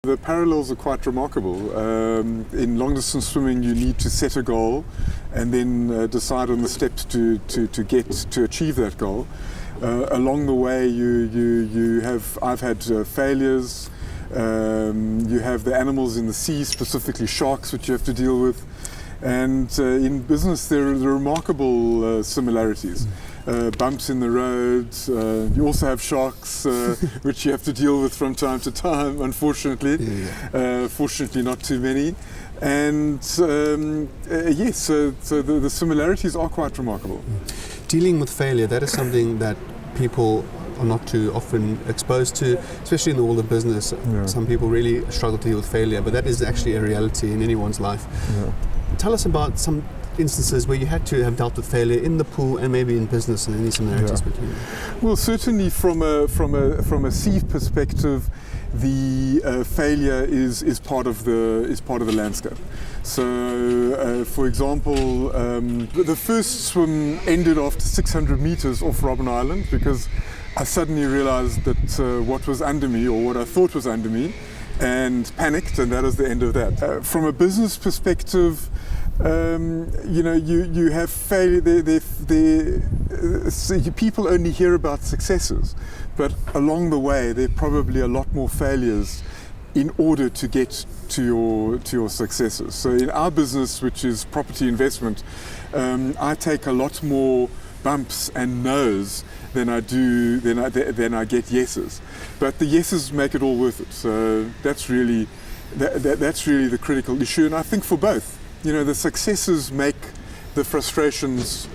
The parallels are quite remarkable. In long distance swimming you need to set a goal and then decide on the steps to achieve that goal. Along the way I've had failures. You have the animals in the sea, specifically sharks, which you have to deal with. And in business there are remarkable similarities. Bumps in the road, you also have sharks which you have to deal with from time to time, unfortunately. Fortunately not too many. And yes, so the similarities are quite remarkable. Dealing with failure, that is something that people are not too often exposed to, especially in the world of business. Some people really struggle to deal with failure, but that is actually a reality in anyone's life. Tell us about some instances where you had to have dealt with failure in the pool and maybe in business, and any similarities between them. Well, certainly from a sea perspective, the failure is part of the landscape. So, for example, the first swim ended after 600 meters off Robben Island because I suddenly realized that what was under me, or what I thought was under me, and panicked, and that was the end of that. From a business perspective, you have failure. People only hear about successes, but along the way there are probably a lot more failures in order to get to your successes. So in our business, which is property investment, I take a lot more bumps and no's than I get yeses. But the yeses make it all worth it. So that's really the critical issue. And I think for both, the successes make the frustrations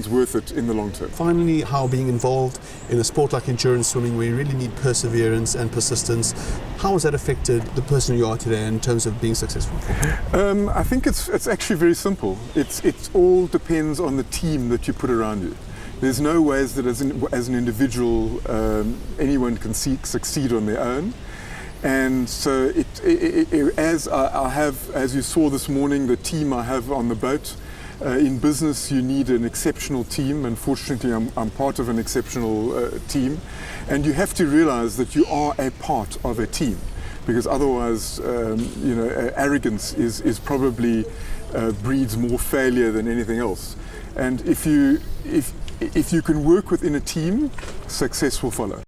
worth it in the long term. Finally, how being involved in a sport like endurance swimming, where you really need perseverance and persistence, how has that affected the person you are today in terms of being successful? I think it's actually very simple. It all depends on the team that you put around you. There's no ways that as an individual anyone can succeed on their own. And so as you saw this morning, the team I have on the boat, in business you need an exceptional team, and fortunately I'm part of an exceptional team. And you have to realize that you are a part of a team, because otherwise arrogance is probably breeds more failure than anything else. And if you can work within a team, success will follow.